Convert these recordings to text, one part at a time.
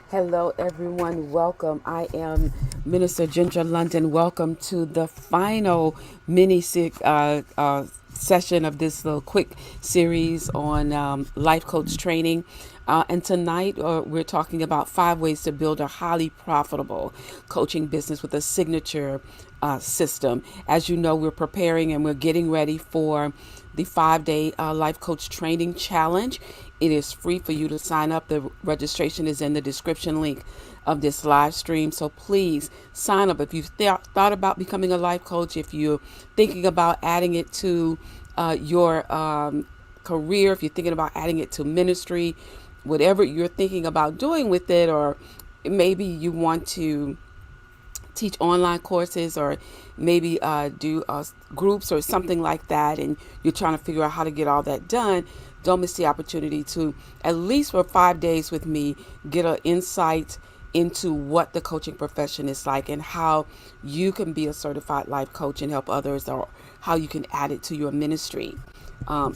Hello, everyone. Welcome. I am Minister Ginger London. Welcome to the final session of this little quick series on life coach training. And tonight we're talking about 5 ways to build a highly profitable coaching business with a signature system. As you know, we're preparing and we're getting ready for the 5-day life coach training challenge. It is free for you to sign up. The registration is in the description link of this live stream. So please sign up. If you've thought about becoming a life coach, if you're thinking about adding it to your career, if you're thinking about adding it to ministry, whatever you're thinking about doing with it, or maybe you want to teach online courses, or maybe do groups or something like that, and you're trying to figure out how to get all that done, don't miss the opportunity to, at least for 5 days with me, get an insight into what the coaching profession is like and how you can be a certified life coach and help others, or how you can add it to your ministry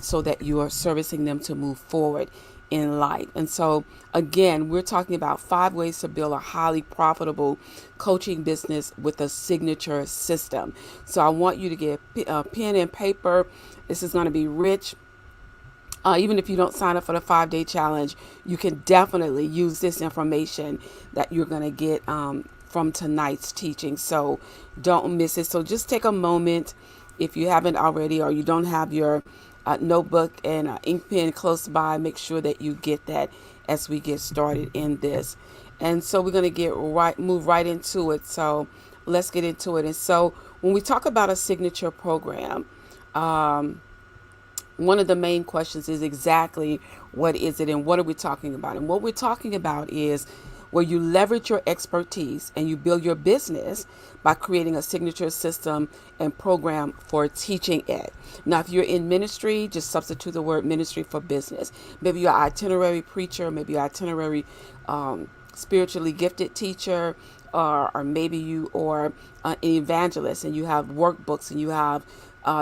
so that you are servicing them to move forward in life. And so again, we're talking about 5 ways to build a highly profitable coaching business with a signature system. So I want you to get a pen and paper. This is going to be rich. Even if you don't sign up for the 5-day challenge, you can definitely use this information that you're going to get from tonight's teaching. So don't miss it. So just take a moment, if you haven't already, or you don't have your notebook and ink pen close by, make sure that you get that as we get started in this. And so we're going to move right into it. So let's get into it. And so when we talk about a signature program, one of the main questions is exactly what is it and what are we talking about? And what we're talking about is where you leverage your expertise and you build your business by creating a signature system and program for teaching it. Now, if you're in ministry, just substitute the word ministry for business. Maybe you're an itinerary preacher, maybe you're an itinerary spiritually gifted teacher, or maybe you are an evangelist and you have workbooks and you have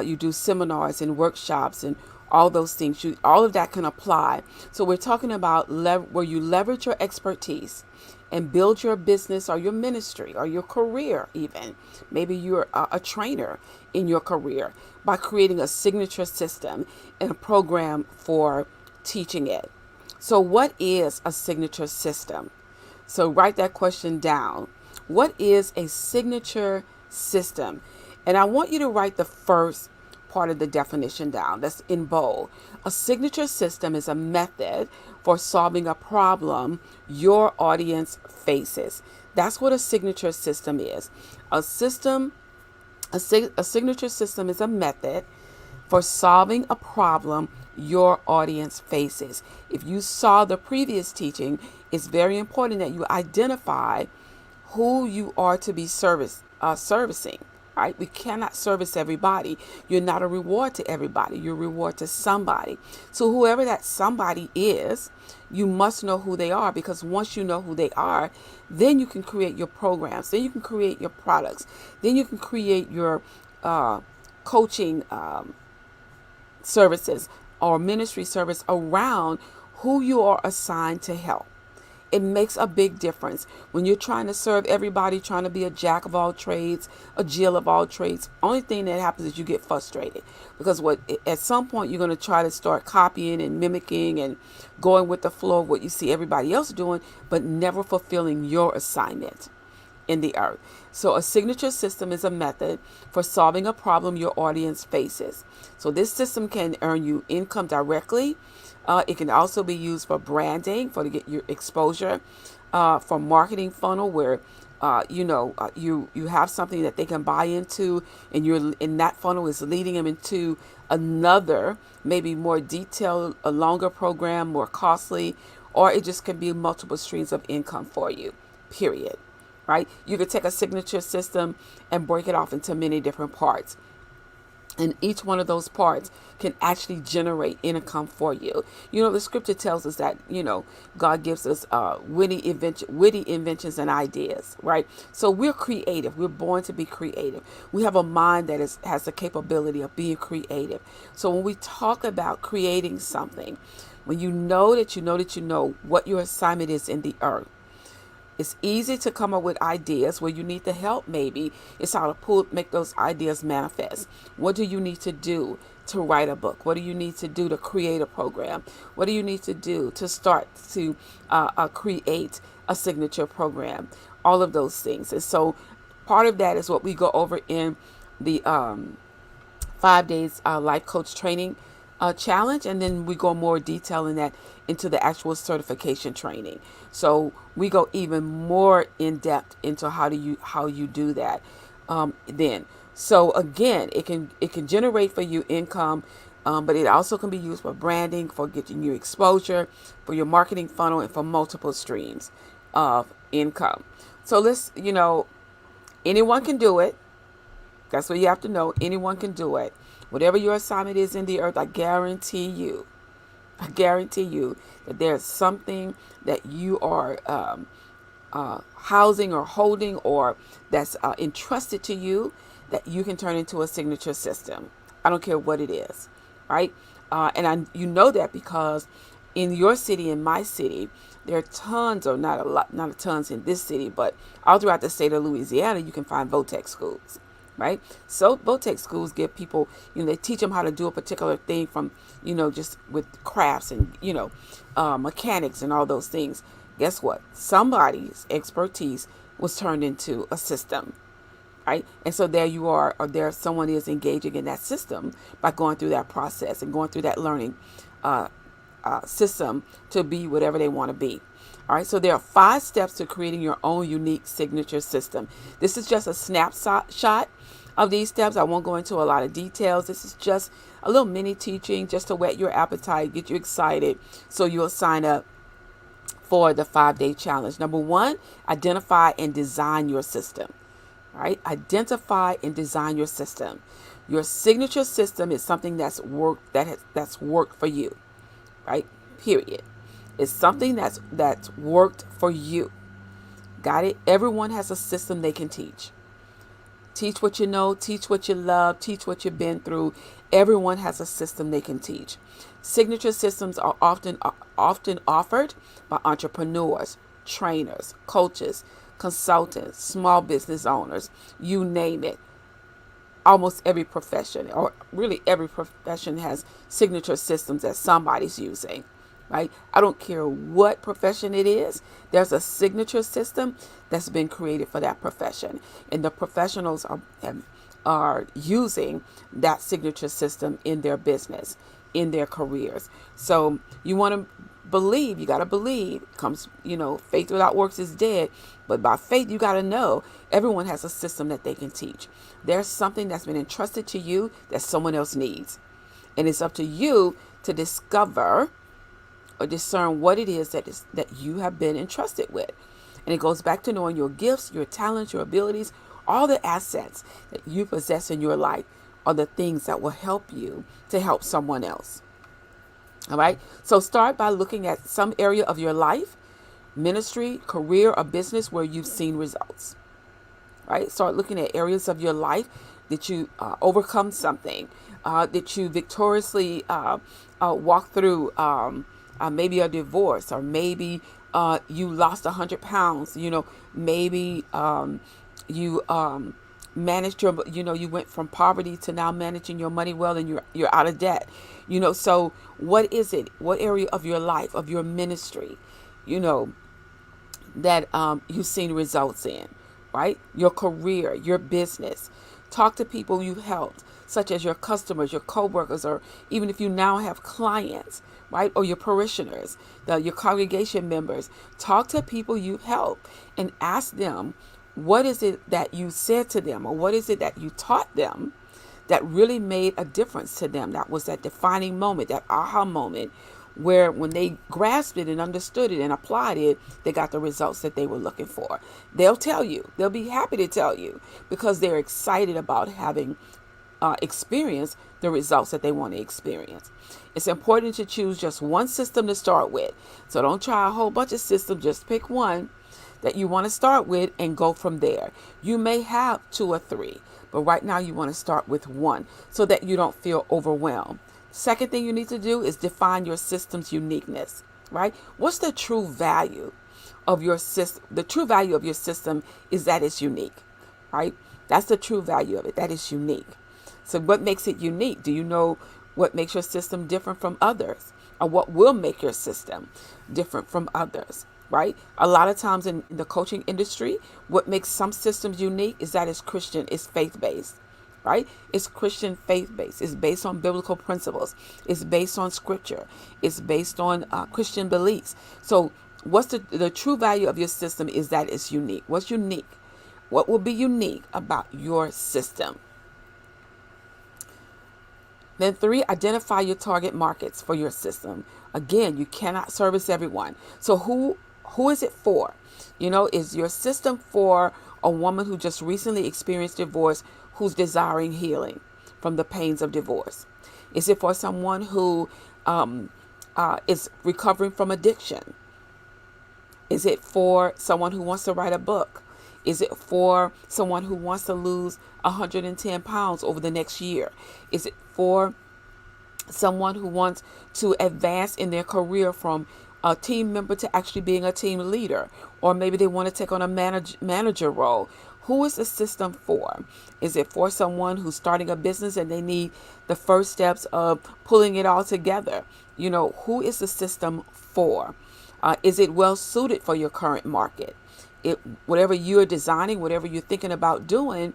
you do seminars and workshops and all those things. All of that can apply. So we're talking about where you leverage your expertise and build your business or your ministry or your career even. Maybe you're a trainer in your career by creating a signature system and a program for teaching it. So what is a signature system? So write that question down. What is a signature system? And I want you to write the first part of the definition down. That's in bold. A signature system is a method for solving a problem your audience faces. That's what a signature system is. A signature system is a method for solving a problem your audience faces. If you saw the previous teaching, it's very important that you identify who you are to be servicing. Right? We cannot service everybody. You're not a reward to everybody. You're a reward to somebody. So whoever that somebody is, you must know who they are, because once you know who they are, then you can create your programs. Then you can create your products. Then you can create your coaching services or ministry service around who you are assigned to help. It makes a big difference when you're trying to serve everybody, trying to be a jack of all trades, a Jill of all trades. Only thing that happens is you get frustrated, because what at some point you're going to try to start copying and mimicking and going with the flow of what you see everybody else doing, but never fulfilling your assignment in the earth. So a signature system is a method for solving a problem your audience faces. So this system can earn you income directly. It can also be used for branding, for to get your exposure, for marketing funnel, where you have something that they can buy into, and you're in that funnel is leading them into another, maybe more detailed, a longer program, more costly, or it just can be multiple streams of income for you. Period. Right? You could take a signature system and break it off into many different parts. And each one of those parts can actually generate income for you. The scripture tells us that, God gives us witty inventions and ideas, right? So we're creative. We're born to be creative. We have a mind that has the capability of being creative. So when we talk about creating something, when you know that you know that you know what your assignment is in the earth, it's easy to come up with ideas. Where you need the help, maybe, it's how to make those ideas manifest. What do you need to do to write a book? What do you need to do to create a program? What do you need to do to start to create a signature program? All of those things. And so part of that is what we go over in the 5 days life coach training challenge, and then we go more detail in that into the actual certification training. So we go even more in depth into how you do that. Then, so again, it can generate for you income, but it also can be used for branding, for getting you exposure, for your marketing funnel, and for multiple streams of income. So anyone can do it. That's what you have to know. Anyone can do it. Whatever your assignment is in the earth, I guarantee you that there's something that you are housing or holding, or that's entrusted to you, that you can turn into a signature system. I don't care what it is, right? You know that because in your city, in my city, there are tons, or not tons in this city, but all throughout the state of Louisiana, you can find Votech schools. Right? So Votech schools give people, they teach them how to do a particular thing from, just with crafts and, mechanics and all those things. Guess what? Somebody's expertise was turned into a system, right? And so there you are, or there someone is engaging in that system by going through that process and going through that learning system to be whatever they want to be. All right, so there are 5 steps to creating your own unique signature system. This is just a snapshot of these steps. I won't go into a lot of details. This is just a little mini teaching just to whet your appetite, get you excited, so you'll sign up for the 5-day challenge. Number 1, identify and design your system. All right, identify and design your system. Your signature system is something that's worked for you, right? Period. It's something that's worked for you. Got it? Everyone has a system they can teach. Teach what you know, teach what you love, teach what you've been through. Everyone has a system they can teach. Signature systems are often offered by entrepreneurs, trainers, coaches, consultants, small business owners, you name it. Almost every profession, or really every profession, has signature systems that somebody's using. Right? I don't care what profession it is. There's a signature system that's been created for that profession, and the professionals are using that signature system in their business, in their careers. So you want to believe. You got to believe. Comes, faith without works is dead. But by faith, you got to know everyone has a system that they can teach. There's something that's been entrusted to you that someone else needs, and it's up to you to discover or discern what it is that you have been entrusted with. And it goes back to knowing your gifts, your talents, your abilities, all the assets that you possess in your life are the things that will help you to help someone else. All right. So start by looking at some area of your life, ministry, career, or business where you've seen results. Right. Start looking at areas of your life that you overcome something, that you victoriously walk through maybe a divorce, or maybe you lost 100 pounds. Maybe you managed your, you went from poverty to now managing your money well, and you're out of debt. So what is it? What area of your life, of your ministry, you know, that you've seen results in, right? Your career, your business. Talk to people you've helped, such as your customers, your coworkers, or even if you now have clients, right? Or your parishioners, your congregation members. Talk to people you've helped and ask them, what is it that you said to them, or what is it that you taught them that really made a difference to them? That was that defining moment, that aha moment, where when they grasped it and understood it and applied it, they got the results that they were looking for. They'll tell you. They'll be happy to tell you, because they're excited about having experienced the results that they want to experience. It's important to choose just one system to start with. So don't try a whole bunch of systems. Just pick one that you want to start with and go from there. You may have 2 or 3, but right now you want to start with one so that you don't feel overwhelmed. Second thing you need to do is define your system's uniqueness, right? What's the true value of your system? The true value of your system is that it's unique, right? That's the true value of it. That is unique. So what makes it unique? Do you know what makes your system different from others? Or what will make your system different from others, right? A lot of times in the coaching industry, what makes some systems unique is that it's Christian, it's faith-based, right? It's Christian faith-based. It's based on biblical principles. It's based on scripture. It's based on Christian beliefs. So what's the true value of your system is that it's unique. What's unique? What will be unique about your system? Then 3, identify your target markets for your system. Again, you cannot service everyone. So who is it for? Is your system for a woman who just recently experienced divorce, who's desiring healing from the pains of divorce? Is it for someone who is recovering from addiction? Is it for someone who wants to write a book? Is it for someone who wants to lose 110 pounds over the next year? Is it for someone who wants to advance in their career from a team member to actually being a team leader? Or maybe they want to take on a manager role. Who is the system for? Is it for someone who's starting a business and they need the first steps of pulling it all together? Who is the system for? Is it well suited for your current market? Whatever you're designing, whatever you're thinking about doing,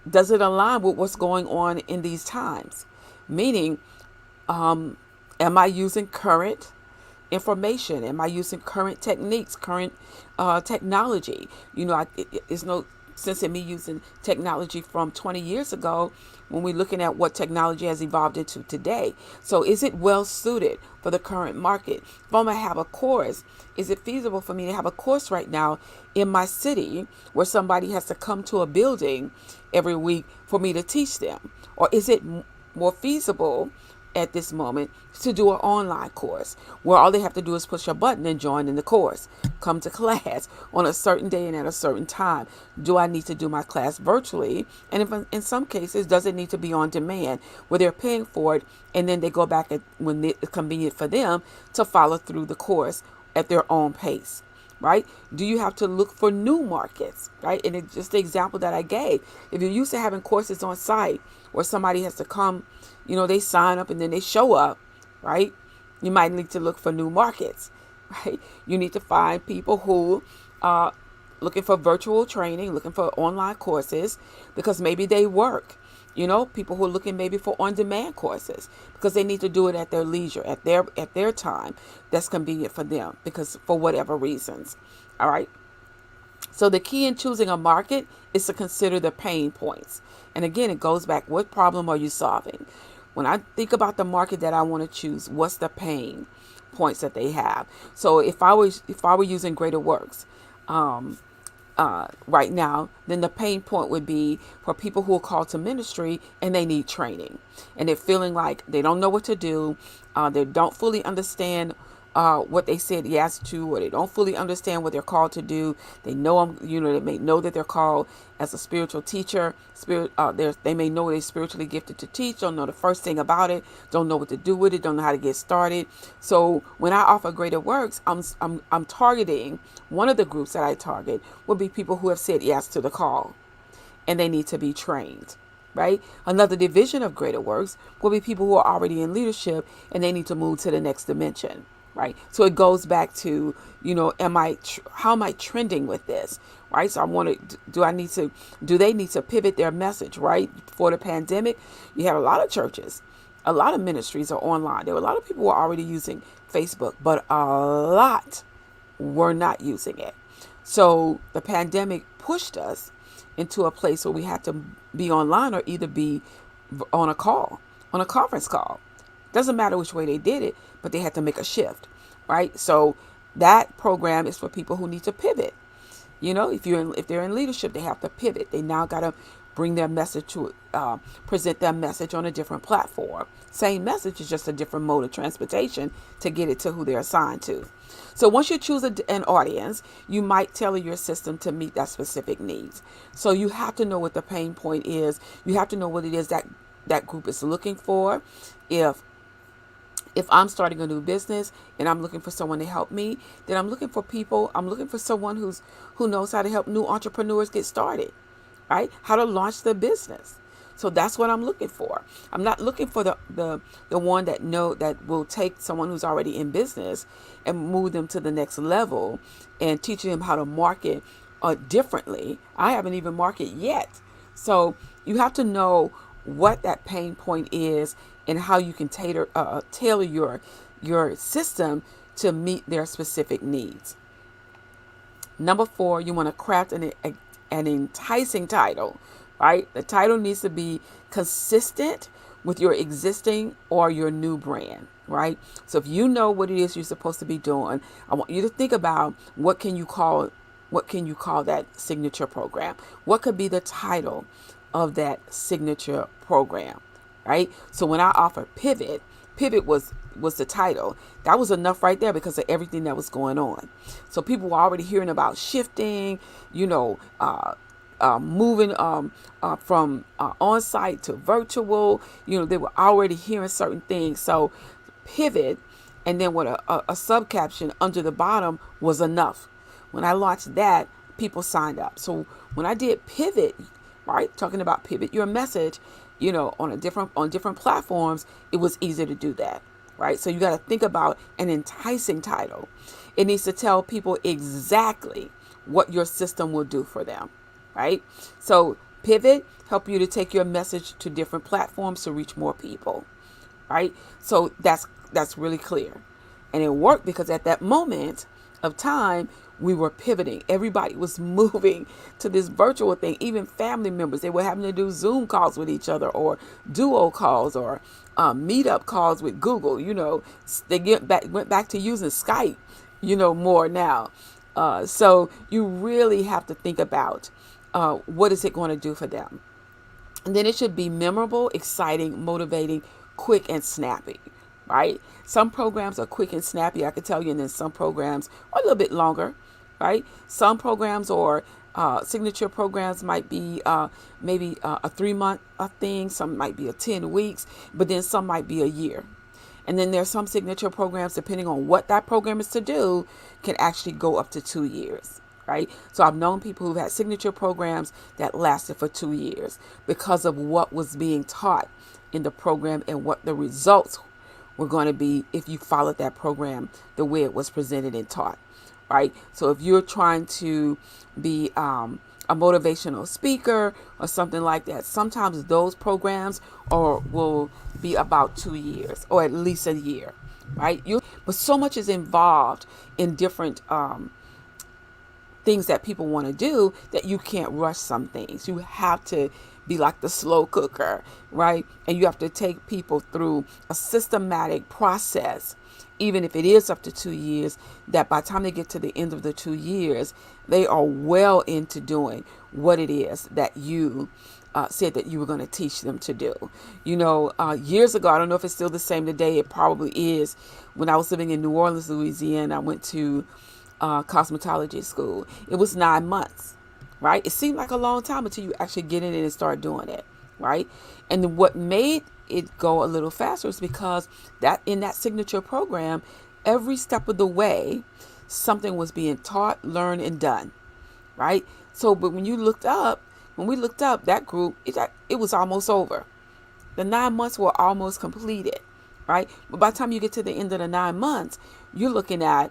does it align with what's going on in these times? Meaning, am I using current information? Am I using current techniques, current technology? It's no sense in me using technology from 20 years ago when we're looking at what technology has evolved into today. So is it well suited for the current market? If I'm going to have a course, is it feasible for me to have a course right now in my city where somebody has to come to a building every week for me to teach them? Or is it more feasible at this moment to do an online course where all they have to do is push a button and join in the course, come to class on a certain day and at a certain time? Do I need to do my class virtually? And if, in some cases, does it need to be on demand where they're paying for it and then they go back when it's convenient for them to follow through the course at their own pace, right? Do you have to look for new markets, right? And it's just the example that I gave. If you're used to having courses on site where somebody has to come, they sign up and then they show up, right? You might need to look for new markets, right? You need to find people who are looking for virtual training, looking for online courses, because maybe they work. People who are looking maybe for on-demand courses because they need to do it at their leisure, at their time that's convenient for them, because for whatever reasons. All right. So the key in choosing a market is to consider the pain points. And again, it goes back, what problem are you solving? When I think about the market that I want to choose, what's the pain points that they have? So if I were using Greater Works right now, then the pain point would be for people who are called to ministry and they need training, and they're feeling like they don't know what to do. They don't fully understand what they said yes to, or they don't fully understand what they're called to do. They know they may know that they're called as a spiritual teacher. They may know they're spiritually gifted to teach. Don't know the first thing about it. Don't know what to do with it. Don't know how to get started. So when I offer Greater Works, I'm targeting one of the groups that I target will be people who have said yes to the call, and they need to be trained. Right? Another division of Greater Works will be people who are already in leadership and they need to move to the next dimension. Right? So it goes back to, how am I trending with this? Right? So I want to, do they need to pivot their message? Right? For the pandemic, you had a lot of churches, a lot of ministries are online. There were a lot of people who were already using Facebook, but a lot were not using it. So the pandemic pushed us into a place where we had to be online or either be on a conference call. Doesn't matter which way they did it, but they had to make a shift, right? So that program is for people who need to pivot. If they're in leadership, they have to pivot. They now got to bring their message present their message on a different platform. Same message is just a different mode of transportation to get it to who they're assigned to. So once you choose an audience, you might tailor your system to meet that specific needs. So you have to know what the pain point is. You have to know what it is that group is looking for. If I'm starting a new business and I'm looking for someone to help me, then I'm looking for someone who knows how to help new entrepreneurs get started, right? How to launch their business. So that's what I'm looking for. I'm not looking for the one that will take someone who's already in business and move them to the next level and teaching them how to market differently. I haven't even marketed yet. So you have to know what that pain point is and how you can tailor your system to meet their specific needs. Number 4, you want to craft an enticing title, right? The title needs to be consistent with your existing or your new brand, right? So if you know what it is you're supposed to be doing, I want you to think about what can you call that signature program? What could be the title of that signature program, right? So when I offer pivot was the title. That was enough right there because of everything that was going on. So people were already hearing about shifting, moving from on-site to virtual. They were already hearing certain things. So pivot, and then what a sub-caption under the bottom was enough. When I launched that, people signed up. So when I did pivot, right, talking about pivot your message, on different platforms, it was easier to do that, right? So you got to think about an enticing title. It needs to tell people exactly what your system will do for them, right? So pivot help you to take your message to different platforms to reach more people, right? So that's really clear. And it worked because at that moment of time, we were pivoting. Everybody was moving to this virtual thing. Even family members, they were having to do Zoom calls with each other or duo calls or meetup calls with Google. They went back to using Skype, more now. So you really have to think about what is it going to do for them. And then it should be memorable, exciting, motivating, quick, and snappy, right? Some programs are quick and snappy, I could tell you, and then some programs are a little bit longer, right? Some programs or signature programs might be maybe a 3-month thing. Some might be 10 weeks, but then some might be a year. And then there's some signature programs, depending on what that program is to do, can actually go up to 2 years, right? So I've known people who've had signature programs that lasted for 2 years because of what was being taught in the program and what the results were going to be if you followed that program the way it was presented and taught, right? So if you're trying to be a motivational speaker or something like that, sometimes those programs will be about 2 years or at least a year, right? But so much is involved in different things that people want to do that you can't rush some things. You have to be like the slow cooker, right? And you have to take people through a systematic process, even if it is up to 2 years, that by the time they get to the end of the 2 years, they are well into doing what it is that you said that you were going to teach them to do. Years ago, I don't know if it's still the same today. It probably is. When I was living in New Orleans, Louisiana, I went to cosmetology school. It was 9 months, right? It seemed like a long time until you actually get in it and start doing it, right? And then what made it go a little faster is because that in that signature program, every step of the way, something was being taught, learned, and done, right? So, but when we looked up that group, it was almost over. The 9 months were almost completed, right? But by the time you get to the end of the 9 months, you're looking at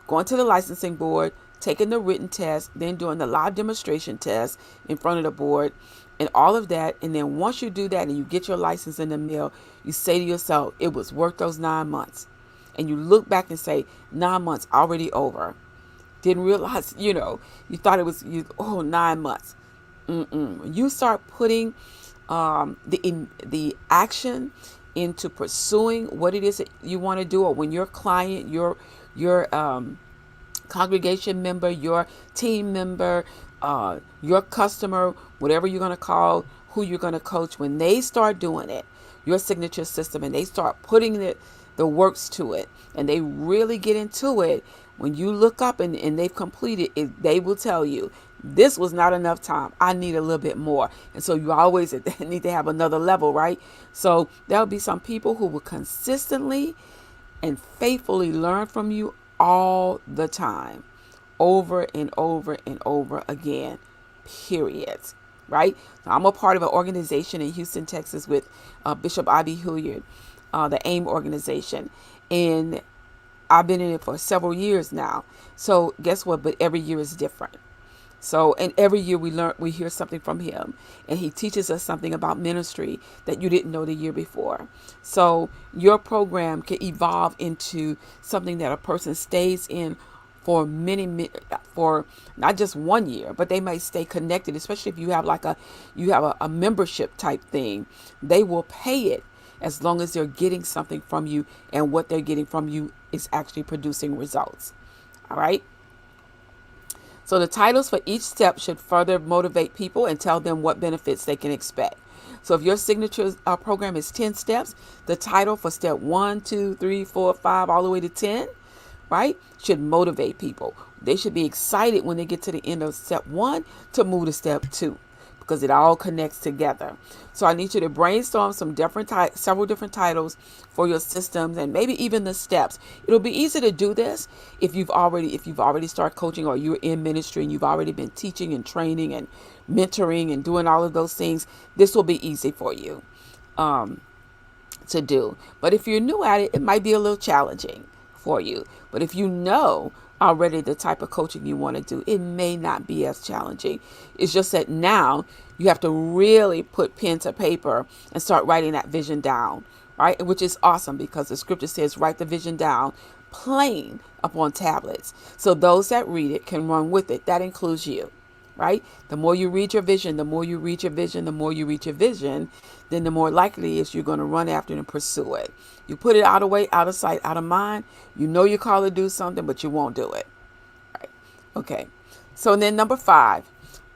going to the licensing board, taking the written test, then doing the live demonstration test in front of the board and all of that. And then once you do that and you get your license in the mail, you say to yourself, it was worth those 9 months. And you look back and say, 9 months already over. Didn't realize, you thought it was 9 months. When you start putting the action into pursuing what it is that you want to do, or when your client, your congregation member, your team member, your customer, whatever you're going to call who you're going to coach, when they start doing it, your signature system, and they start putting the works to it, and they really get into it, when you look up and they've completed it, they will tell you, this was not enough time. I need a little bit more. And so you always need to have another level, right? So there'll be some people who will consistently and faithfully learn from you all the time, over and over and over again, period. Right? So I'm a part of an organization in Houston, Texas with Bishop I.B. Hilliard, the AIM organization. And I've been in it for several years now. So guess what? But every year is different. So, and every year we hear something from him, and he teaches us something about ministry that you didn't know the year before. So your program can evolve into something that a person stays in for for not just 1 year, but they might stay connected, especially if you have a membership type thing. They will pay it as long as they're getting something from you, and what they're getting from you is actually producing results. All right. So the titles for each step should further motivate people and tell them what benefits they can expect. So if your signature program is 10 steps, the title for step 1, 2, 3, 4, 5, all the way to 10, right, should motivate people. They should be excited when they get to the end of step 1 to move to step 2, because it all connects together. So I need you to brainstorm several different titles for your systems, and maybe even the steps. It'll be easy to do this if you've already started coaching, or you're in ministry and you've already been teaching and training and mentoring and doing all of those things. This will be easy for you to do. But if you're new at it, it might be a little challenging for you. But if you know already the type of coaching you want to do, it may not be as challenging. It's just that now you have to really put pen to paper and start writing that vision down, right? Which is awesome, because the scripture says, write the vision down plain upon tablets, so those that read it can run with it. That includes you, right? The more you read your vision, the more you read your vision, the more you read your vision, then the more likely is you're going to run after it and pursue it. You put it out of way, out of sight, out of mind. You know you're called to do something, but you won't do it. Right? Okay. So then number 5,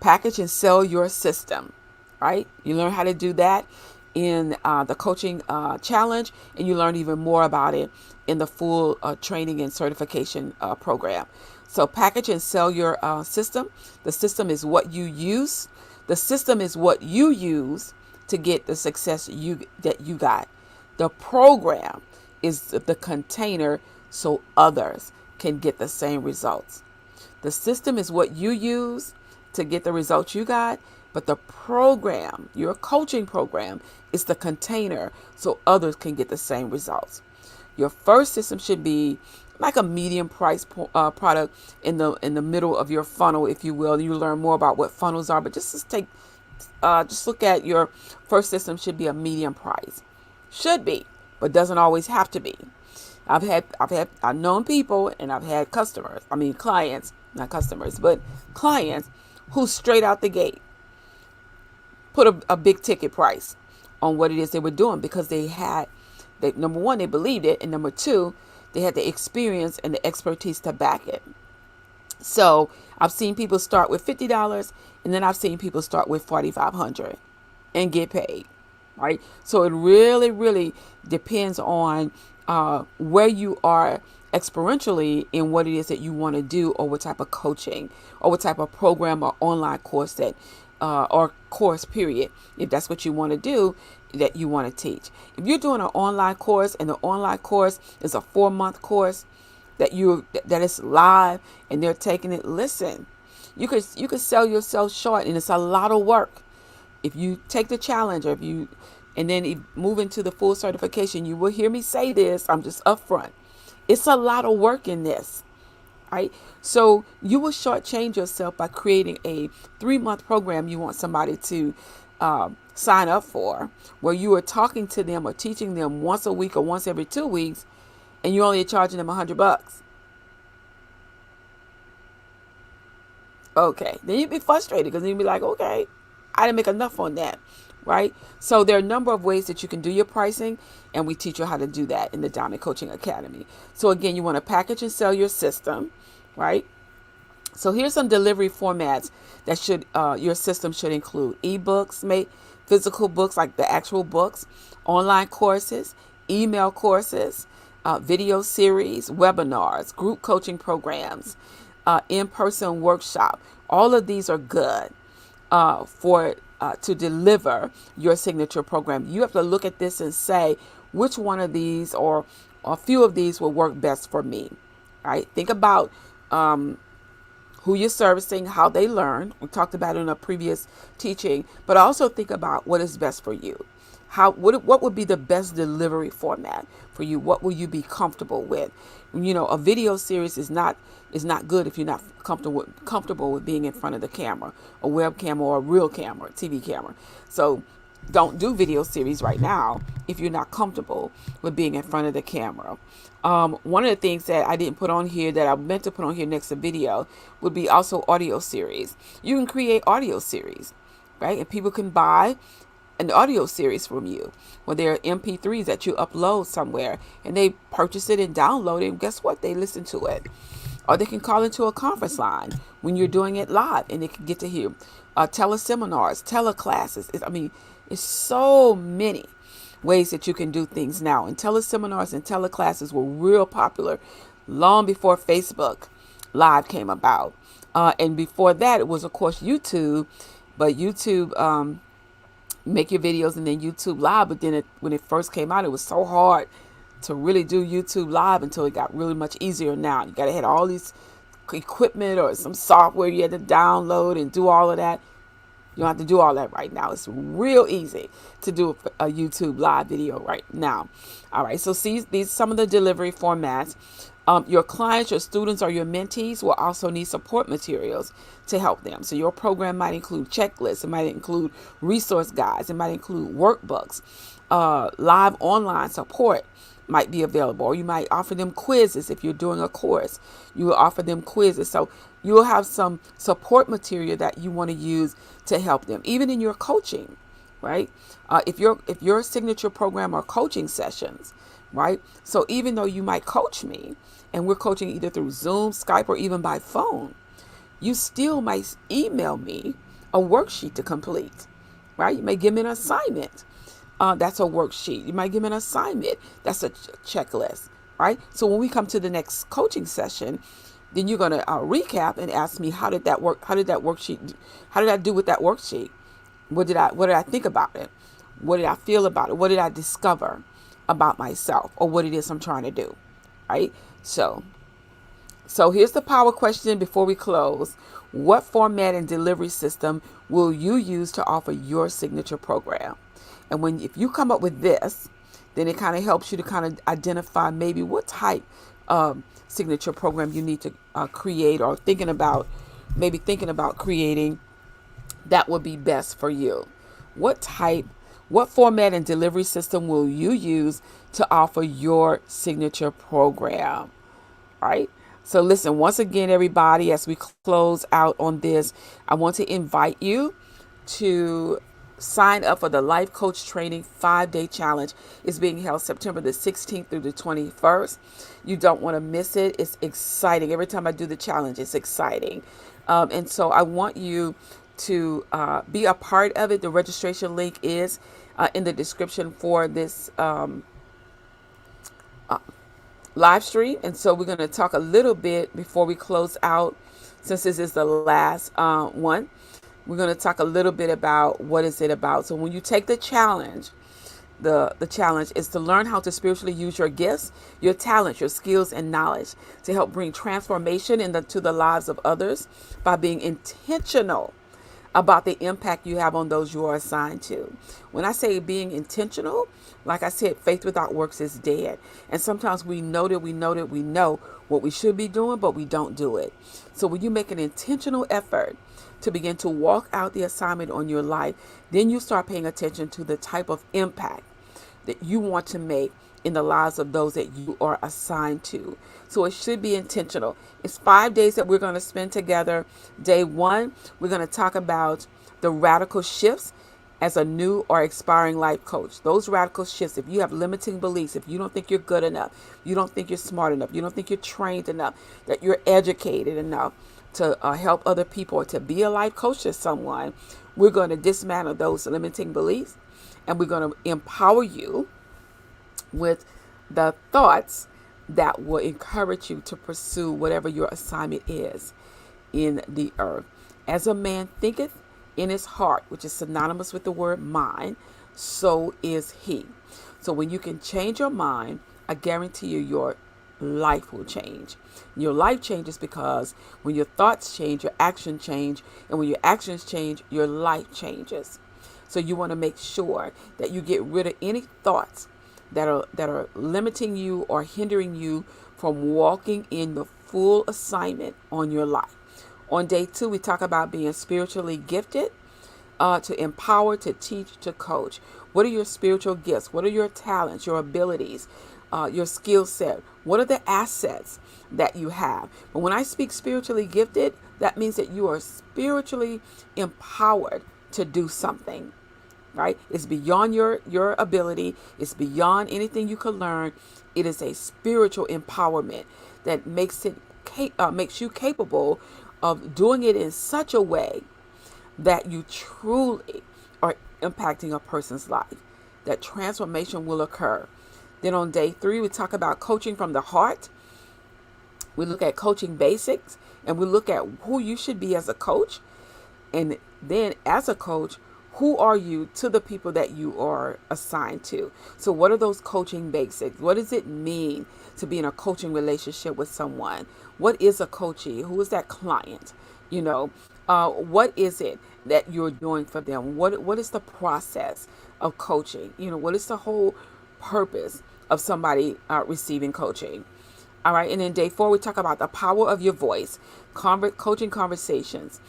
package and sell your system. Right? You learn how to do that in the coaching challenge, and you learn even more about it in the full training and certification program. So package and sell your system. The system is what you use. The system is what you use to get the success that you got. The program is the container so others can get the same results. The system is what you use to get the results you got, but the program, your coaching program, is the container so others can get the same results. Your first system should be like a medium price product in the middle of your funnel, if you will. You learn more about what funnels are, but just look at your first system should be a medium price. Should be, but doesn't always have to be. I've known people, and I've had clients, not customers, but clients who straight out the gate put a big ticket price on what it is they were doing, because number one, they believed it, and number two, they had the experience and the expertise to back it. So I've seen people start with $50, and then I've seen people start with $4,500 and get paid, right? So it really, really depends on where you are experientially in what it is that you want to do, or what type of coaching, or what type of program or online course that or course period, if that's what you want to do, that you want to teach. If you're doing an online course, and the online course is a 4-month course that is live, and they're taking it, listen, you could sell yourself short, and it's a lot of work. If you take the challenge, or if you and then move into the full certification, you will hear me say this, I'm just upfront, it's a lot of work in this, right? So you will shortchange yourself by creating a 3-month program you want somebody to sign up for, where you are talking to them or teaching them once a week or once every 2 weeks, and you're only charging them $100. Okay, then you'd be frustrated, because you'd be like, okay, I didn't make enough on that, right? So there are a number of ways that you can do your pricing, and we teach you how to do that in the Diamond Coaching Academy. So again, you want to package and sell your system, right? So here's some delivery formats that your system should include: ebooks, physical books like the actual books, online courses, email courses, video series, webinars, group coaching programs, in-person workshop. All of these are good to deliver your signature program. You have to look at this and say, which one of these, or a few of these, will work best for me, right? Think about who you're servicing, how they learn. We talked about it in a previous teaching, but also think about what is best for you. What would be the best delivery format for you? What will you be comfortable with? A video series is not good if you're not comfortable with being in front of the camera, a webcam or a real camera, TV camera. So don't do video series right now if you're not comfortable with being in front of the camera. One of the things that I didn't put on here that I meant to put on here next to video would be also audio series. You can create audio series, right? And people can buy an audio series from you, where there are MP3s that you upload somewhere, and they purchase it and download it, and guess what? They listen to it. Or they can call into a conference line when you're doing it live, and they can get to hear teleseminars, teleclasses. It's so many ways that you can do things now. And teleseminars and teleclasses were real popular long before Facebook Live came about. And before that, it was, of course, YouTube. But YouTube, make your videos and then YouTube Live. But then when it first came out, it was so hard to really do YouTube Live until it got really much easier now. You got to have all these equipment or some software you had to download and do all of that. You don't have to do all that right now. It's real easy to do a YouTube Live video right now. All right, so see, these some of the delivery formats. Your clients, your students, or your mentees will also need support materials to help them. So your program might include checklists. It might include resource guides. It might include workbooks. Live online support might be available. Or you might offer them quizzes. If you're doing a course, you will offer them quizzes. So you will have some support material that you want to use to help them, even in your coaching, right? If your signature program are coaching sessions, right? So even though you might coach me, and we're coaching either through Zoom, Skype, or even by phone, you still might email me a worksheet to complete, right? You may give me an assignment. That's a worksheet. You might give me an assignment. That's a checklist, right? So when we come to the next coaching session, then you're going to recap and ask me, how did that work? How did I do with that worksheet? What did I think about it? What did I feel about it? What did I discover about myself, or what it is I'm trying to do, right? So here's the power question before we close. What format and delivery system will you use to offer your signature program? And if you come up with this, then it kind of helps you to kind of identify maybe what type of signature program you need to create, or thinking about creating that would be best for you. What format and delivery system will you use to offer your signature program? All right. So listen, once again, everybody, as we close out on this, I want to invite you to sign up for the Life Coach Training 5-day challenge. It's being held September the 16th through the 21st. You don't want to miss it. It's exciting. Every time I do the challenge, it's exciting. And so I want you to be a part of it. The registration link is in the description for this live stream. And so we're going to talk a little bit before we close out, since this is the last one. We're going to talk a little bit about what is it about. So when you take the challenge, the challenge is to learn how to spiritually use your gifts, your talents, your skills, and knowledge to help bring transformation to the lives of others by being intentional about the impact you have on those you are assigned to. When I say being intentional, like I said, faith without works is dead. And sometimes we know what we should be doing, but we don't do it. So when you make an intentional effort to begin to walk out the assignment on your life, then you start paying attention to the type of impact that you want to make in the lives of those that you are assigned to. So it should be intentional. It's 5 days that we're going to spend together. Day 1, we're going to talk about the radical shifts as a new or expiring life coach. Those radical shifts, if you have limiting beliefs, if you don't think you're good enough, you don't think you're smart enough, you don't think you're trained enough, that you're educated enough to help other people or to be a life coach to someone, we're going to dismantle those limiting beliefs, and we're going to empower you with the thoughts that will encourage you to pursue whatever your assignment is in the earth. As a man thinketh in his heart, which is synonymous with the word mind, so is he. So when you can change your mind, I guarantee you your life will change. Your life changes because when your thoughts change, your actions change, and when your actions change, your life changes. So you want to make sure that you get rid of any thoughts that are limiting you or hindering you from walking in the full assignment on your life. On day 2, we talk about being spiritually gifted, to empower, to teach, to coach. What are your spiritual gifts? What are your talents, your abilities, your skill set? What are the assets that you have? But when I speak spiritually gifted, that means that you are spiritually empowered to do something. Right? It's beyond your ability. It's beyond anything you could learn. It is a spiritual empowerment that makes you capable of doing it in such a way that you truly are impacting a person's life. That transformation will occur. Then on day 3, we talk about coaching from the heart. We look at coaching basics, and we look at who you should be as a coach. And then as a coach, who are you to the people that you are assigned to? So what are those coaching basics? What does it mean to be in a coaching relationship with someone? What is a coachee? Who is that client? What is it that you're doing for them? What is the process of coaching? What is the whole purpose of somebody receiving coaching? All right. And then day 4, we talk about the power of your voice, coaching conversations.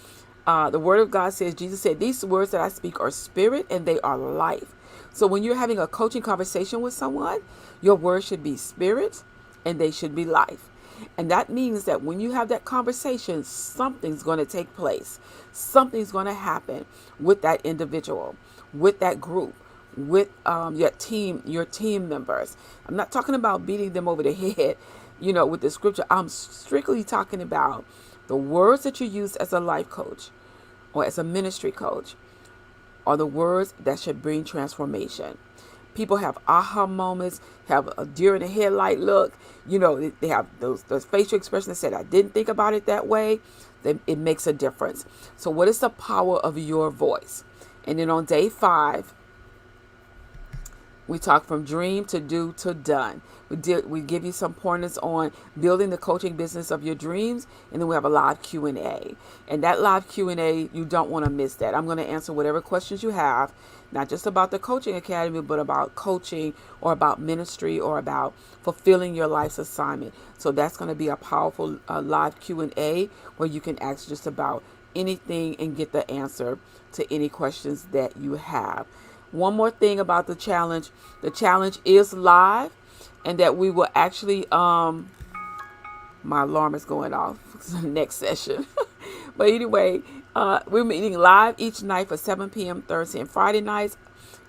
The word of God says, Jesus said, these words that I speak are spirit and they are life. So when you're having a coaching conversation with someone, your words should be spirit and they should be life. And that means that when you have that conversation, something's going to take place. Something's going to happen with that individual, with that group, with your team members. I'm not talking about beating them over the head, with the scripture. I'm strictly talking about the words that you use as a life coach or as a ministry coach are the words that should bring transformation. People have aha moments, have a deer in the headlight look. They have those facial expressions that said, I didn't think about it that way. Then it makes a difference. So what is the power of your voice? And then on day 5, we talk from dream to do to done. We give you some pointers on building the coaching business of your dreams, and then we have a live Q&A. And that live Q&A, you don't want to miss that. I'm going to answer whatever questions you have, not just about the coaching academy, but about coaching or about ministry or about fulfilling your life's assignment. So that's going to be a powerful live Q&A where you can ask just about anything and get the answer to any questions that you have. One more thing about the challenge. The challenge is live, and that we will actually, my alarm is going off. Next session. But anyway, We're meeting live each night for 7 p.m. Thursday and Friday nights.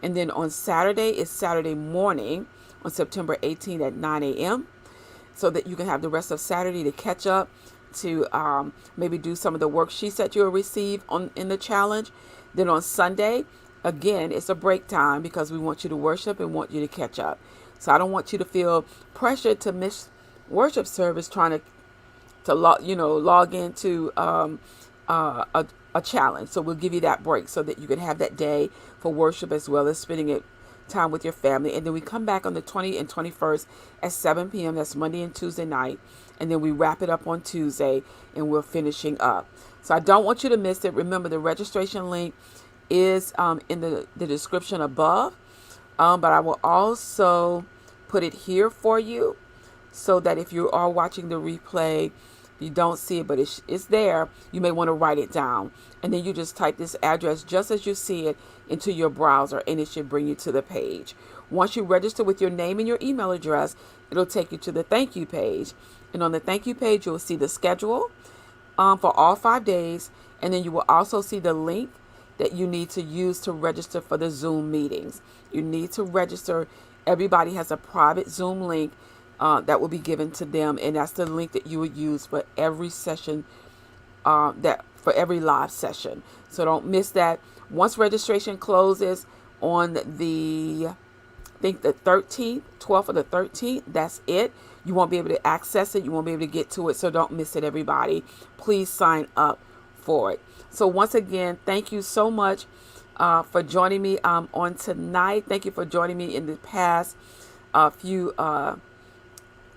And then on Saturday, it's Saturday morning on September 18th at 9 a.m. so that you can have the rest of Saturday to catch up, to maybe do some of the worksheets that you'll receive in the challenge. Then on Sunday, again, it's a break time because we want you to worship and want you to catch up. So I don't want you to feel pressured to miss worship service trying to log into a challenge. So we'll give you that break so that you can have that day for worship as well as spending it time with your family. And then we come back on the 20th and 21st at 7 p.m. That's Monday and Tuesday night. And then we wrap it up on Tuesday and we're finishing up. So I don't want you to miss it. Remember, the registration link is in the description above. But I will also put it here for you so that if you are watching the replay, you don't see it, but it's there. You may want to write it down. And then you just type this address just as you see it into your browser, and it should bring you to the page. Once you register with your name and your email address, it'll take you to the thank you page. And on the thank you page, you'll see the schedule for all 5 days. And then you will also see the link that you need to use to register for the Zoom meetings. You need to register. Everybody has a private Zoom link that will be given to them, and that's the link that you would use for every session, for every live session. So don't miss that. Once registration closes on the 13th, 12th or the 13th, that's it. You won't be able to access it. You won't be able to get to it. So don't miss it, everybody. Please sign up for it. So once again, thank you so much for joining me on tonight. Thank you for joining me in the past few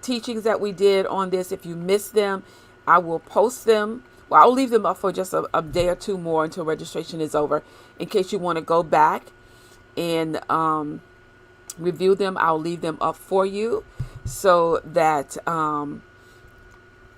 teachings that we did on this. If you missed them, I will post them. Well, I'll leave them up for just a day or two more until registration is over. In case you want to go back and review them, I'll leave them up for you so that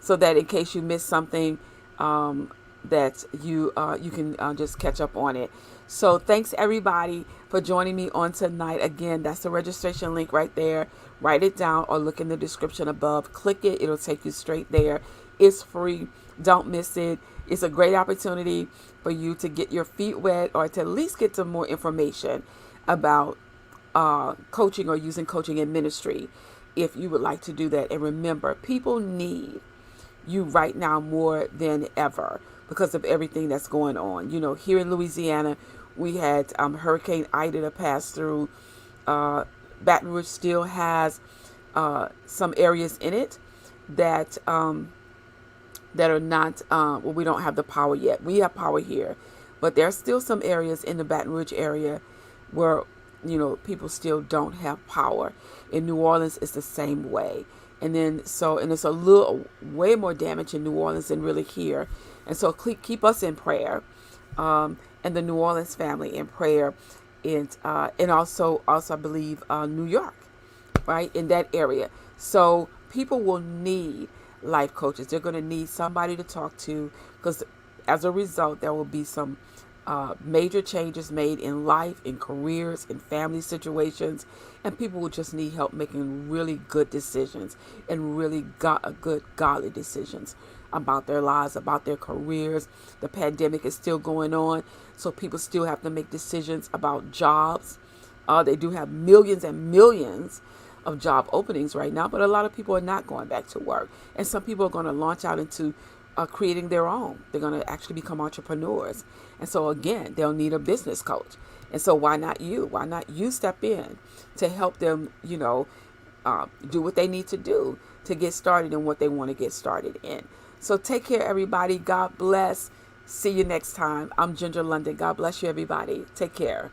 in case you miss something, that you can just catch up on it. So thanks everybody for joining me on tonight. Again, that's the registration link right there. Write it down or look in the description above. Click it. It'll take you straight there. It's free. Don't miss it. It's a great opportunity for you to get your feet wet or to at least get some more information about coaching or using coaching in ministry if you would like to do that. And remember, people need you right now more than ever because of everything that's going on. You know, here in Louisiana, we had Hurricane Ida to pass through. Baton Rouge still has some areas in it that are not, we don't have the power yet. We have power here, but there are still some areas in the Baton Rouge area where, people still don't have power. In New Orleans, it's the same way. And it's a little way more damage in New Orleans than really here. And so keep us in prayer, and the New Orleans family in prayer, and also I believe New York, right, in that area. So people will need life coaches. They're going to need somebody to talk to because as a result, there will be some major changes made in life, in careers, in family situations, and people will just need help making really good decisions and really good godly decisions about their lives, about their careers. The pandemic is still going on, so people still have to make decisions about jobs. They do have millions and millions of job openings right now, but a lot of people are not going back to work, and some people are going to launch out into creating their own. They're going to actually become entrepreneurs. And so again, they'll need a business coach. And so why not you? Why not you step in to help them, do what they need to do to get started in what they want to get started in. So take care, everybody. God bless. See you next time. I'm Ginger London. God bless you, everybody. Take care.